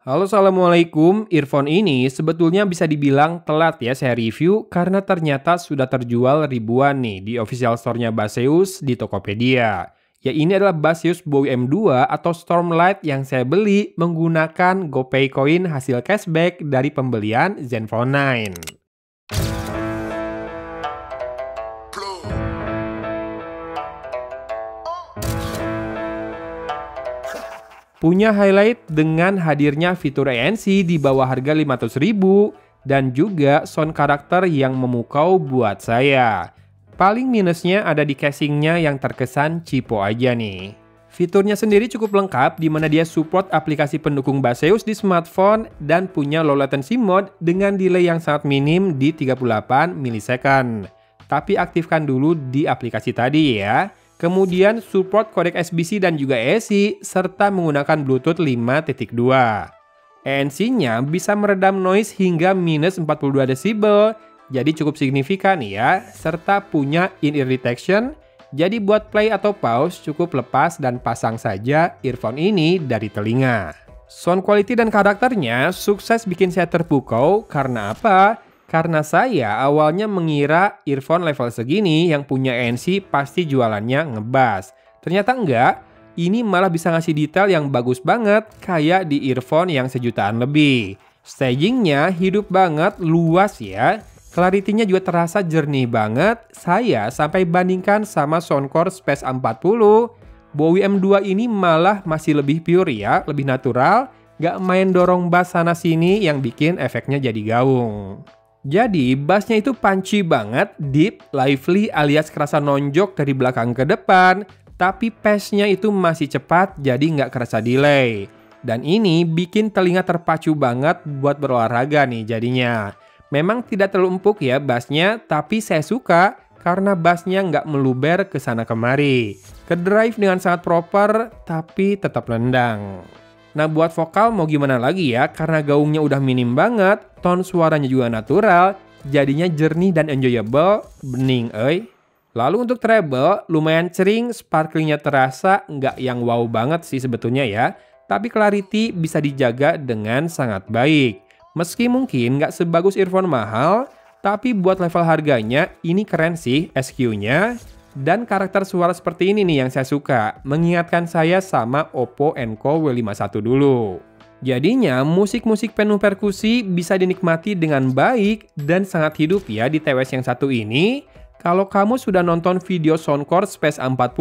Halo, assalamualaikum. Earphone ini sebetulnya bisa dibilang telat ya saya review karena ternyata sudah terjual ribuan nih di official store-nya Baseus di Tokopedia. Ya, ini adalah Baseus Bowie M2 atau Stormlight yang saya beli menggunakan GoPay Coin hasil cashback dari pembelian Zenfone 9. Punya highlight dengan hadirnya fitur ANC di bawah harga 500.000 dan juga sound karakter yang memukau buat saya. Paling minusnya ada di casingnya yang terkesan cipo aja nih. Fiturnya sendiri cukup lengkap di mana dia support aplikasi pendukung Baseus di smartphone dan punya low latency mode dengan delay yang sangat minim di 38 millisecond. Tapi aktifkan dulu di aplikasi tadi ya. Kemudian support kodek SBC dan juga ESI, serta menggunakan Bluetooth 5.2. ANC-nya bisa meredam noise hingga minus 42 desibel, jadi cukup signifikan ya, serta punya in-ear detection, jadi buat play atau pause cukup lepas dan pasang saja earphone ini dari telinga. Sound quality dan karakternya sukses bikin saya terpukau, karena apa? Karena saya awalnya mengira earphone level segini yang punya ANC pasti jualannya ngebas. Ternyata enggak, ini malah bisa ngasih detail yang bagus banget kayak di earphone yang sejutaan lebih. Stagingnya hidup banget, luas ya. Clarity-nya juga terasa jernih banget. Saya sampai bandingkan sama Soundcore Space A40, Bowie M2 ini malah masih lebih pure ya, lebih natural. Gak main dorong bass sana sini yang bikin efeknya jadi gaung. Jadi, bassnya itu punchy banget, deep, lively alias kerasa nonjok dari belakang ke depan, tapi pace-nya itu masih cepat jadi nggak kerasa delay. Dan ini bikin telinga terpacu banget buat berolahraga nih jadinya. Memang tidak terlalu empuk ya bassnya, tapi saya suka karena bassnya nggak meluber ke sana kemari. Kedrive dengan sangat proper, tapi tetap nendang. Nah, buat vokal mau gimana lagi ya, karena gaungnya udah minim banget, tone suaranya juga natural, jadinya jernih dan enjoyable, bening euy. Lalu untuk treble, lumayan cering, sparklingnya terasa, nggak yang wow banget sih sebetulnya ya, tapi clarity bisa dijaga dengan sangat baik. Meski mungkin nggak sebagus earphone mahal, tapi buat level harganya, ini keren sih SQ-nya. Dan karakter suara seperti ini nih yang saya suka, mengingatkan saya sama Oppo Enco W51 dulu. Jadinya musik-musik penuh perkusi bisa dinikmati dengan baik dan sangat hidup ya di TWS yang satu ini. Kalau kamu sudah nonton video Soundcore Space A40,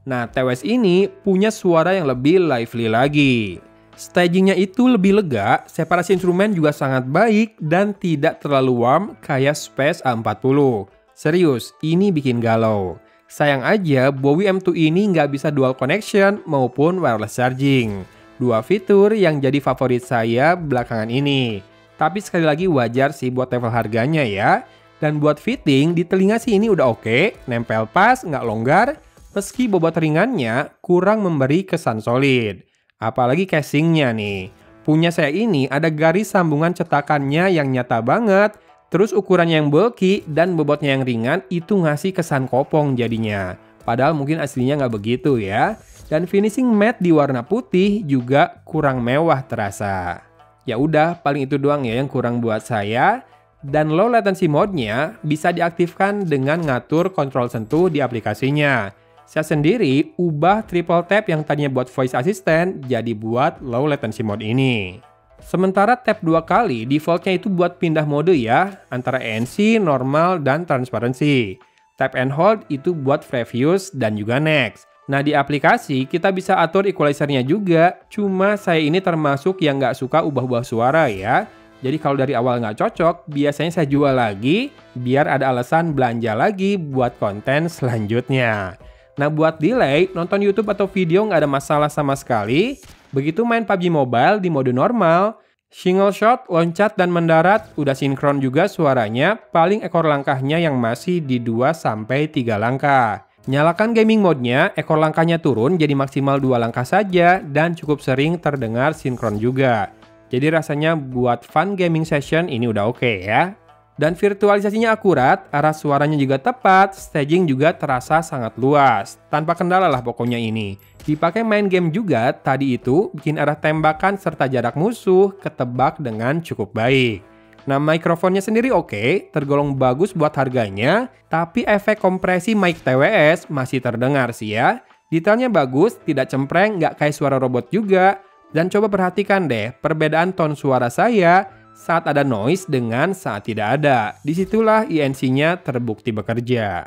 nah TWS ini punya suara yang lebih lively lagi. Stagingnya itu lebih lega, separasi instrumen juga sangat baik dan tidak terlalu warm kayak Space A40. Serius, ini bikin galau. Sayang aja Bowie M2 ini nggak bisa dual connection maupun wireless charging. Dua fitur yang jadi favorit saya belakangan ini. Tapi sekali lagi wajar sih buat level harganya ya. Dan buat fitting di telinga sih ini udah oke, nempel pas, nggak longgar. Meski bobot ringannya kurang memberi kesan solid. Apalagi casingnya nih. Punya saya ini ada garis sambungan cetakannya yang nyata banget. Terus ukurannya yang bulky dan bobotnya yang ringan itu ngasih kesan kopong jadinya. Padahal mungkin aslinya nggak begitu ya. Dan finishing matte di warna putih juga kurang mewah terasa. Ya udah, paling itu doang ya yang kurang buat saya. Dan low latency mode-nya bisa diaktifkan dengan ngatur kontrol sentuh di aplikasinya. Saya sendiri ubah triple tap yang tadinya buat voice assistant jadi buat low latency mode ini. Sementara tap 2 kali, defaultnya itu buat pindah mode ya, antara ANC, normal, dan transparency. Tap and hold itu buat previous dan juga next. Nah, di aplikasi kita bisa atur equalizer-nya juga, cuma saya ini termasuk yang nggak suka ubah-ubah suara ya. Jadi kalau dari awal nggak cocok, biasanya saya jual lagi, biar ada alasan belanja lagi buat konten selanjutnya. Nah, buat delay, nonton YouTube atau video nggak ada masalah sama sekali. Begitu main PUBG Mobile di mode normal, single shot, loncat, dan mendarat, udah sinkron juga suaranya, paling ekor langkahnya yang masih di 2-3 langkah. Nyalakan gaming mode-nya, ekor langkahnya turun jadi maksimal 2 langkah saja, dan cukup sering terdengar sinkron juga. Jadi rasanya buat fun gaming session ini udah oke ya. Dan virtualisasinya akurat, arah suaranya juga tepat, staging juga terasa sangat luas. Tanpa kendala lah pokoknya ini. Dipakai main game juga, tadi itu bikin arah tembakan serta jarak musuh ketebak dengan cukup baik. Nah, mikrofonnya sendiri oke, tergolong bagus buat harganya, tapi efek kompresi mic TWS masih terdengar sih ya. Detailnya bagus, tidak cempreng, nggak kayak suara robot juga. Dan coba perhatikan deh, perbedaan tone suara saya saat ada noise dengan saat tidak ada. Disitulah INC-nya terbukti bekerja.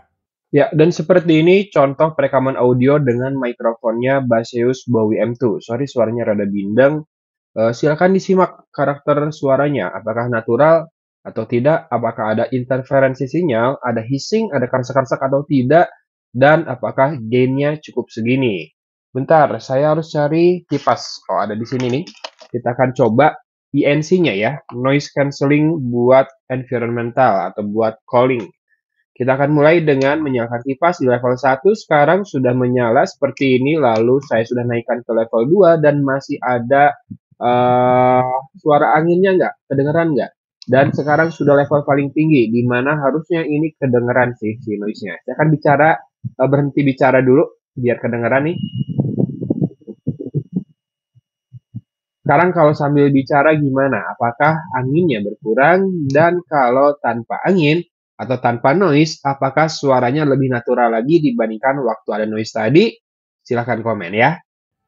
Ya, dan seperti ini contoh perekaman audio dengan mikrofonnya Baseus Bowie M2. Sorry, suaranya rada bindeng. Silakan disimak karakter suaranya, apakah natural atau tidak, apakah ada interferensi sinyal, ada hissing, ada karsak-karsak atau tidak, dan apakah gain-nya cukup segini. Bentar, saya harus cari kipas. Oh, ada di sini nih. Kita akan coba INC-nya ya, noise cancelling buat environmental atau buat calling. Kita akan mulai dengan menyalakan kipas di level 1, sekarang sudah menyala seperti ini, lalu saya sudah naikkan ke level 2 dan masih ada suara anginnya nggak? Kedengeran nggak? Dan sekarang sudah level paling tinggi, di mana harusnya ini kedengeran sih si noise-nya. Saya akan berhenti bicara dulu, biar kedengeran nih. Sekarang kalau sambil bicara gimana? Apakah anginnya berkurang? Dan kalau tanpa angin atau tanpa noise, apakah suaranya lebih natural lagi dibandingkan waktu ada noise tadi? Silahkan komen ya.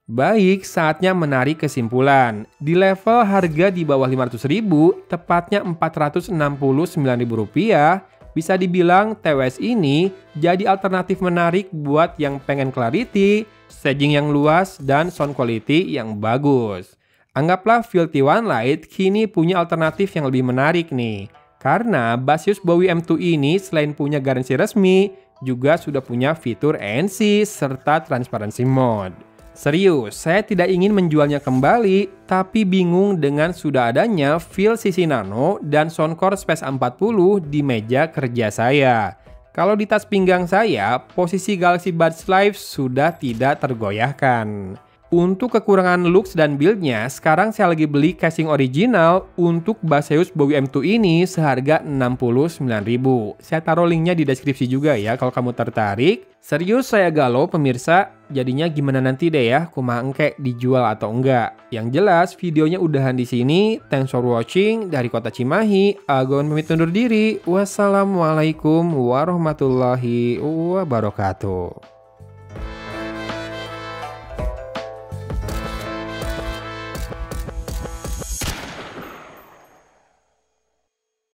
Baik, saatnya menarik kesimpulan. Di level harga di bawah 500.000, tepatnya Rp469.000, bisa dibilang TWS ini jadi alternatif menarik buat yang pengen clarity, staging yang luas, dan sound quality yang bagus. Anggaplah Filthy One Light kini punya alternatif yang lebih menarik nih. Karena Baseus Bowie M2 ini selain punya garansi resmi, juga sudah punya fitur ANC serta transparency mode. Serius, saya tidak ingin menjualnya kembali, tapi bingung dengan sudah adanya feel CC Nano dan Soundcore Space A40 di meja kerja saya. Kalau di tas pinggang saya, posisi Galaxy Buds Live sudah tidak tergoyahkan. Untuk kekurangan looks dan build-nya, sekarang saya lagi beli casing original untuk Baseus Bowie M2 ini seharga Rp69.000. Saya taruh linknya di deskripsi juga ya kalau kamu tertarik. Serius saya galau pemirsa, jadinya gimana nanti deh ya, kumaha engke dijual atau enggak. Yang jelas videonya udahan di sini. Thanks for watching dari Kota Cimahi. Agon pamit undur diri. Wassalamualaikum warahmatullahi wabarakatuh.